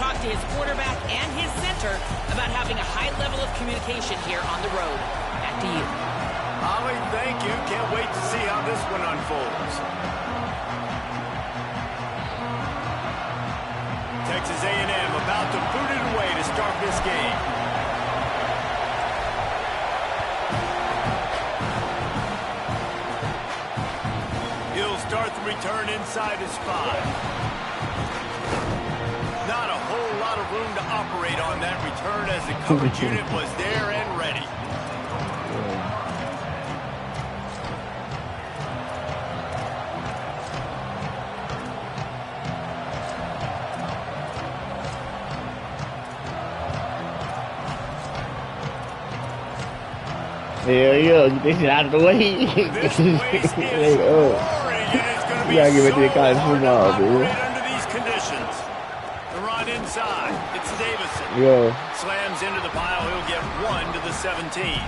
talked to his quarterback and his center about having a high level of communication here on the road. Back to you. Ollie, thank you. Can't wait to see how this one unfolds. Texas A&M about to boot it away to start this game. He'll start the return inside his 5. Not a whole lot of room to operate on that return as the coverage unit was there and ready. Hell yeah, get this shit out of the way. This place is boring, and it's going to be gotta give it to the so college hard to football, operate dude. under these conditions. The run inside. It's Davison. Yo. Slams into the pile. He'll get 1 to the 17.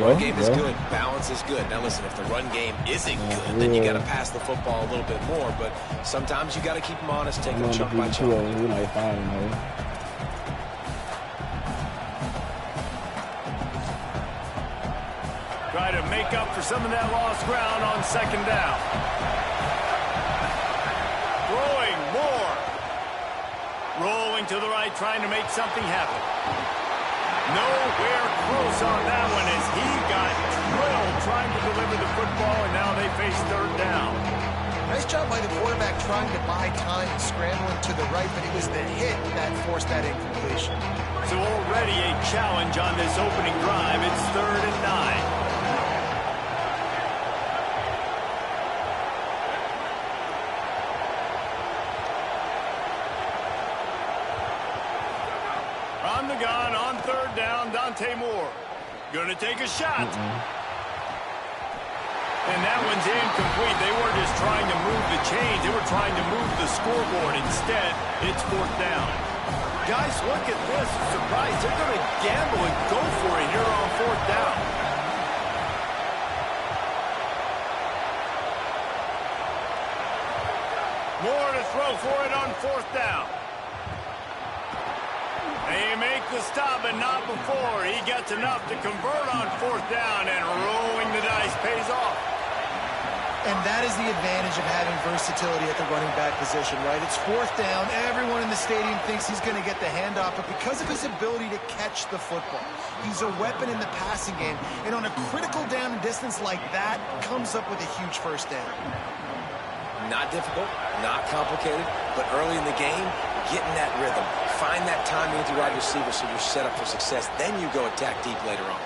Run game is good. Balance is good. Now listen, if the run game isn't good, then you got to pass the football a little bit more. But sometimes you got to keep them honest, take them chunk by chunk. Try to make up for some of that lost ground on second down. Throwing more. Rolling to the right, trying to make something happen. Nowhere close on that one as he got drilled trying to deliver the football, and now they face third down. Nice job by the quarterback trying to buy time, scrambling to the right, but it was the hit that forced that incompletion. So already a challenge on this opening drive. It's 3rd and 9. On the gun, on 3rd down, Dante Moore. Gonna take a shot. And that one's incomplete. They weren't just trying to move the chains. They were trying to move the scoreboard. Instead, it's 4th down. Guys, look at this. Surprise. They're going to gamble and go for it here on 4th down. Moore to throw for it on 4th down. They make the stop, but not before. He gets enough to convert on 4th down, and rolling the dice pays off. And that is the advantage of having versatility at the running back position, right? It's 4th down. Everyone in the stadium thinks he's going to get the handoff, but because of his ability to catch the football, he's a weapon in the passing game. And on a critical down and distance like that, comes up with a huge first down. Not difficult, not complicated, but early in the game, getting that rhythm. Find that timing with your wide receiver so you're set up for success. Then you go attack deep later on.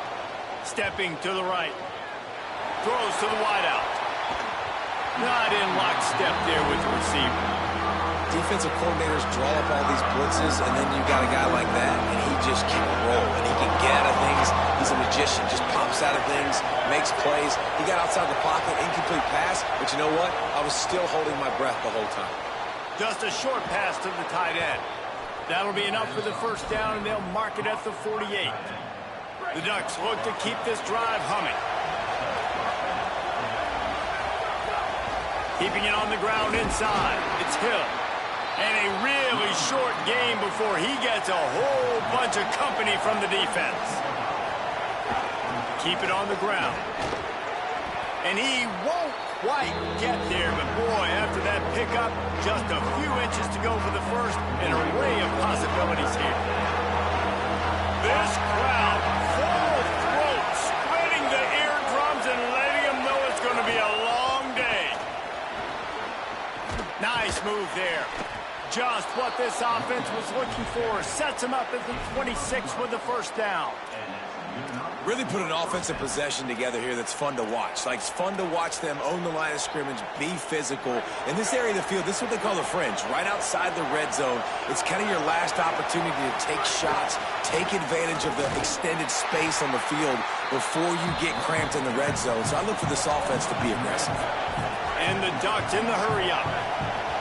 Stepping to the right. Throws to the wideout. Not in lockstep there with the receiver. Defensive coordinators draw up all these blitzes, and then you got a guy like that, and he just can roll, and he can get out of things. He's a magician, just pops out of things, makes plays. He got outside the pocket, incomplete pass, but you know what? I was still holding my breath the whole time. Just a short pass to the tight end. That'll be enough for the first down, and they'll mark it at the 48. The Ducks look to keep this drive humming. Keeping it on the ground inside. It's Hill. And a really short game before he gets a whole bunch of company from the defense. Keep it on the ground. And he won't quite get there, but boy, after that pickup, just a few inches to go for the first, an array of possibilities here. This crowd, full throat, spreading the eardrums and letting them know it's going to be a long day. Nice move there. Just what this offense was looking for. Sets him up at the 26 with the first down. Really put an offensive possession together here that's fun to watch. Like, it's fun to watch them own the line of scrimmage, be physical. In this area of the field, this is what they call the fringe, right outside the red zone. It's kind of your last opportunity to take shots, take advantage of the extended space on the field before you get cramped in the red zone. So I look for this offense to be aggressive. And the Ducks in the hurry-up.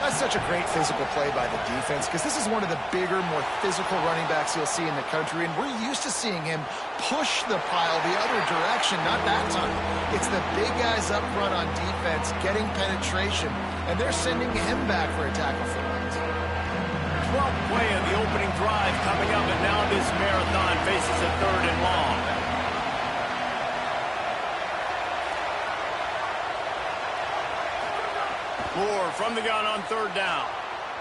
That's such a great physical play by the defense because this is one of the bigger, more physical running backs you'll see in the country, and we're used to seeing him push the pile the other direction, not that time. It's the big guys up front on defense getting penetration, and they're sending him back for a tackle for loss. 12 play of the opening drive coming up, and now this marathon faces a 3rd and long. Moore from the gun on 3rd down.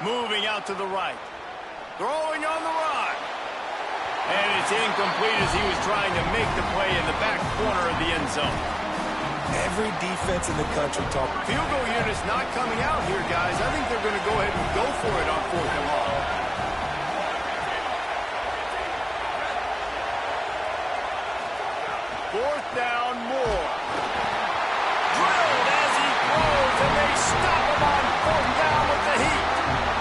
Moving out to the right. Throwing on the run. And it's incomplete as he was trying to make the play in the back corner of the end zone. Every defense in the country talk. Field goal unit's not coming out here, guys. I think they're going to go ahead and go for it on 4th and long. Fourth down, Moore. Drilled as he throws, and they stop him on 4th down with the heat.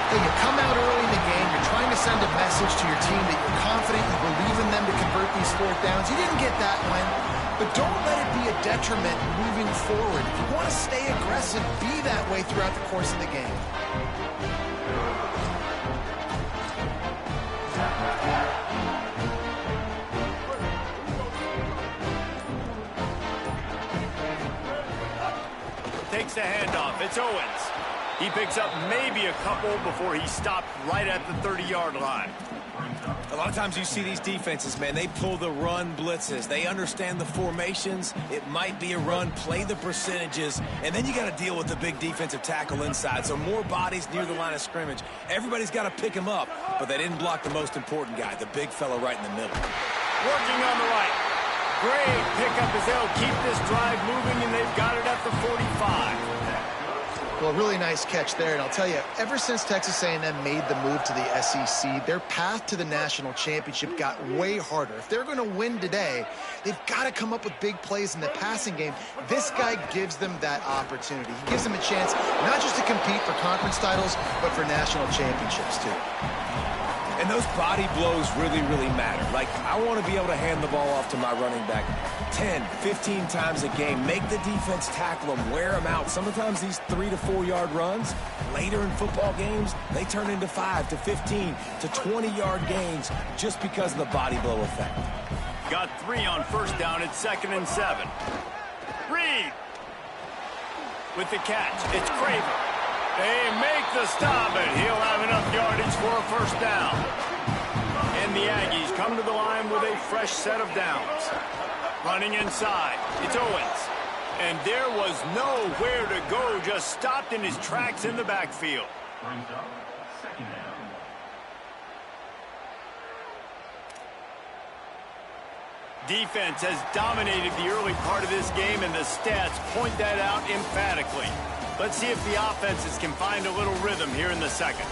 Hey, you come out early in the game, you're trying to send a message to your team that you're confident, you believe in them to convert these 4th downs. You didn't get that one, but don't let it be a detriment moving forward. If you want to stay aggressive, be that way throughout the course of the game. Takes the handoff. It's Owens. He picks up maybe a couple before he stopped right at the 30-yard line. A lot of times you see these defenses, man, they pull the run blitzes. They understand the formations. It might be a run, play the percentages, and then you got to deal with the big defensive tackle inside. So more bodies near the line of scrimmage. Everybody's got to pick him up, but they didn't block the most important guy, the big fella right in the middle. Working on the right. Great pickup as they'll keep this drive moving, and they've got it at the 45. Well, really nice catch there, and I'll tell you, ever since Texas A&M made the move to the SEC, their path to the national championship got way harder. If they're going to win today, they've got to come up with big plays in the passing game. This guy gives them that opportunity. He gives them a chance not just to compete for conference titles, but for national championships, too. And those body blows really, really matter. Like, I want to be able to hand the ball off to my running back 10, 15 times a game. Make the defense tackle them, wear them out. Sometimes these 3 to 4 yard runs, later in football games, they turn into 5 to 15 to 20-yard gains just because of the body blow effect. Got 3 on 1st down. It's 2nd and 7. Reed with the catch. It's Craver. They make the stop, and he'll have enough yardage for a 1st down. And the Aggies come to the line with a fresh set of downs. Running inside, it's Owens. And there was nowhere to go, just stopped in his tracks in the backfield. Defense has dominated the early part of this game, and the stats point that out emphatically. Let's see if the offenses can find a little rhythm here in the 2nd.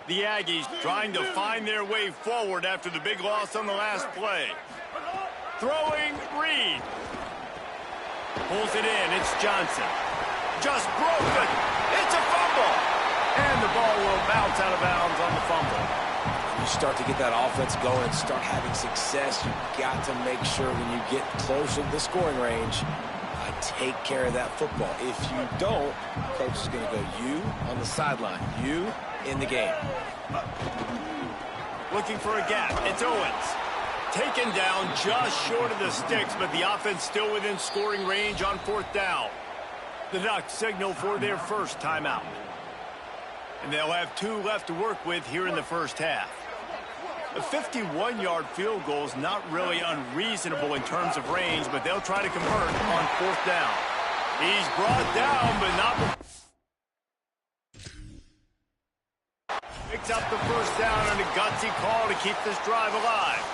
The Aggies trying to find their way forward after the big loss on the last play. Throwing Reed. Pulls it in. It's Johnson. Just broke it. It's a fumble. And the ball will bounce out of bounds on the fumble. You start to get that offense going and start having success, you've got to make sure when you get closer to the scoring range, take care of that football. If you don't, coach is going to go, you on the sideline, you in the game. Looking for a gap. It's Owens. Taken down just short of the sticks, but the offense still within scoring range on 4th down. The Ducks signal for their first timeout. And they'll have 2 left to work with here in the 1st half. A 51-yard field goal is not really unreasonable in terms of range, but they'll try to convert on 4th down. He's brought down, but not... Picks up the 1st down on a gutsy call to keep this drive alive.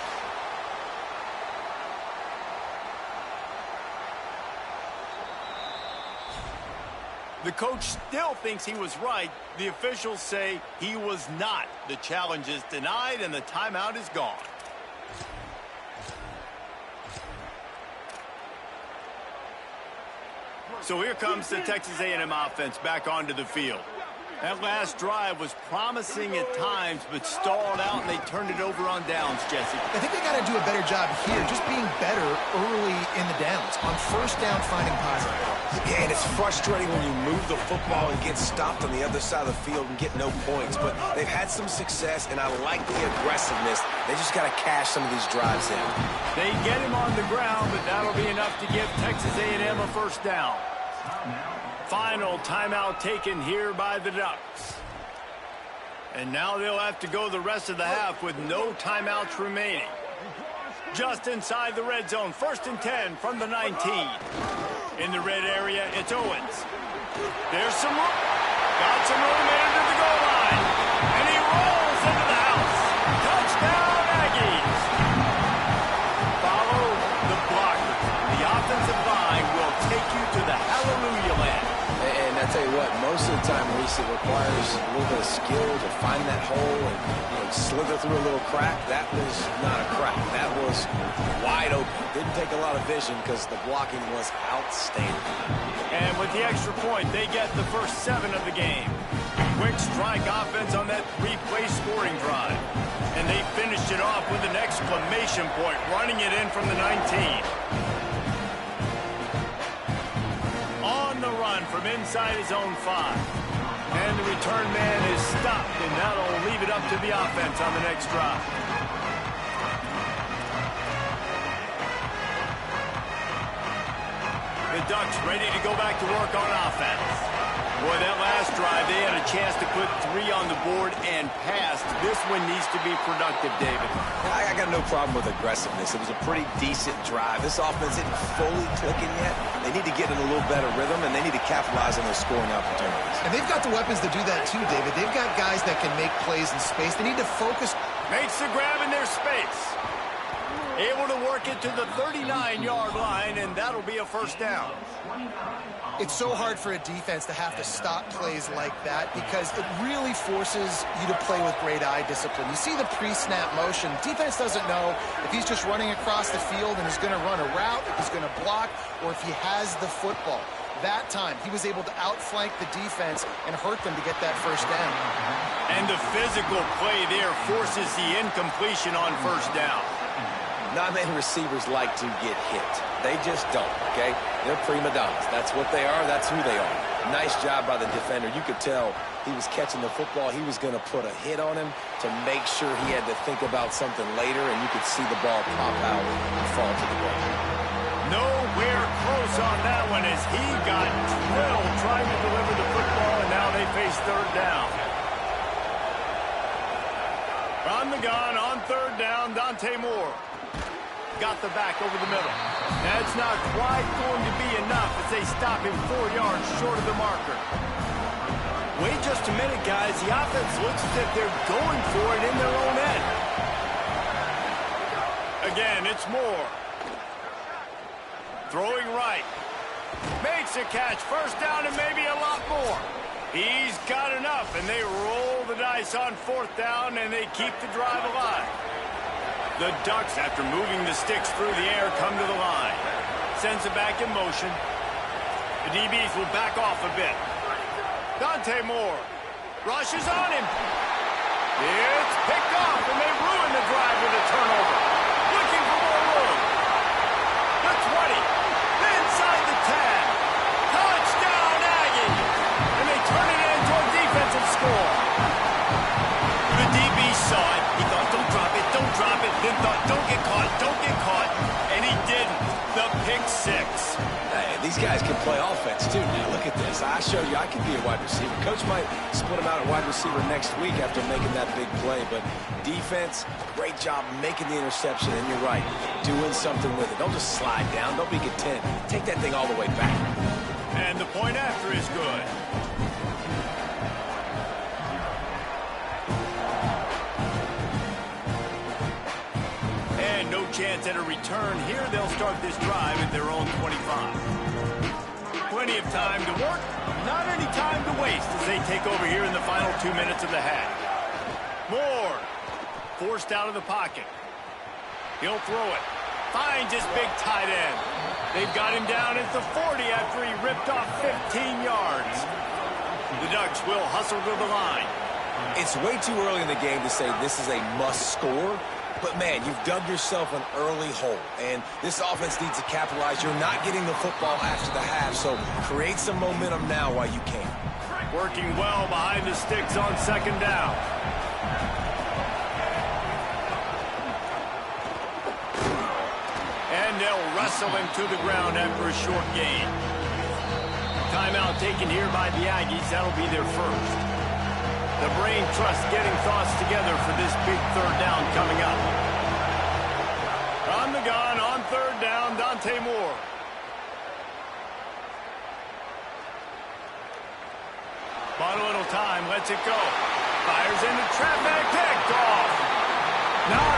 The coach still thinks he was right. The officials say he was not. The challenge is denied, and the timeout is gone. So here comes the Texas A&M offense back onto the field. That last drive was promising at times, but stalled out, and they turned it over on downs, Jesse. I think they got to do a better job here, just being better early in the downs. On first down, finding positive. Yeah, and it's frustrating when you move the football and get stopped on the other side of the field and get no points. But they've had some success, and I like the aggressiveness. They just got to cash some of these drives in. They get him on the ground, but that'll be enough to give Texas A&M a first down. Final timeout taken here by the Ducks. And now they'll have to go the rest of the half with no timeouts remaining. Just inside the red zone, 1st and 10 from the 19. In the red area, it's Owens. There's some room. Got some room into the goal line. And he rolls into the house. Touchdown, Aggies. Follow the blockers. The offensive line will take you to the hallelujah land. And I tell you what, most of the time, Reese, it requires a little bit of skill to find that hole and slither through a little crack. That was not a crack. That was wide open. Didn't take a lot of vision because the blocking was outstanding. And with the extra point, they get the first 7 of the game. Quick strike offense on that 3-play scoring drive. And they finished it off with an exclamation point, running it in from the 19. On the run from inside his own 5. And the return man is stopped, and that'll leave it up to the offense on the next drive. The Ducks ready to go back to work on offense. Boy, that last drive, they had a chance to put 3 on the board and passed. This one needs to be productive, David. I got no problem with aggressiveness. It was a pretty decent drive. This offense isn't fully clicking yet. They need to get in a little better rhythm, and they need to capitalize on those scoring opportunities. And they've got the weapons to do that too, David. They've got guys that can make plays in space. They need to focus. Makes the grab in their space. Able to work it to the 39-yard line, and that'll be a first down. It's so hard for a defense to have to stop plays like that because it really forces you to play with great eye discipline. You see the pre-snap motion. Defense doesn't know if he's just running across the field and is going to run a route, if he's going to block, or if he has the football. That time, he was able to outflank the defense and hurt them to get that first down. And the physical play there forces the incompletion on first down. Not many receivers like to get hit. They just don't, okay? They're prima donnas. That's what they are. That's who they are. Nice job by the defender. You could tell he was catching the football. He was going to put a hit on him to make sure he had to think about something later, and you could see the ball pop out and fall to the ground. Nowhere close on that one as he got drilled trying to deliver the football, and now they face third down. From the gun on third down, Dante Moore. Got the back over the middle. That's not quite going to be enough as they stop him 4 yards short of the marker. Wait just a minute, guys. The offense looks as if they're going for it in their own end. Again, it's Moore. Throwing right. Makes a catch. First down and maybe a lot more. He's got enough, and they roll the dice on 4th down, and they keep the drive alive. The Ducks, after moving the sticks through the air, come to the line. Sends it back in motion. The DBs will back off a bit. Dante Moore rushes on him. It's picked off, and they ruin the drive with a turnover. Looking for more room. The 20. Inside the 10. Touchdown, Aggies. And they turn it into a defensive score. The DB saw it. He thought, don't drop it, don't drop it. Then thought, don't get caught. And he didn't. The pick 6. Hey, these guys can play offense, too. Now, look at this. I showed you I can be a wide receiver. Coach might split him out at wide receiver next week after making that big play. But defense, great job making the interception. And you're right, doing something with it. Don't just slide down. Don't be content. Take that thing all the way back. And the point after is good. And no chance at a return. Here they'll start this drive at their own 25. Plenty of time to work, not any time to waste as they take over here in the final 2 minutes of the half. Moore, forced out of the pocket. He'll throw it. Finds his big tight end. They've got him down at the 40 after he ripped off 15 yards. The Ducks will hustle to the line. It's way too early in the game to say this is a must score. But, man, you've dug yourself an early hole, and this offense needs to capitalize. You're not getting the football after the half, so create some momentum now while you can. Working well behind the sticks on second down. And they'll wrestle him to the ground after a short gain. Timeout taken here by the Aggies. That'll be their first. The brain trust getting thoughts together for this big third down coming up. On the gun, on third down, Dante Moore. Bought a little time, lets it go. Fires into traffic, picked off. Not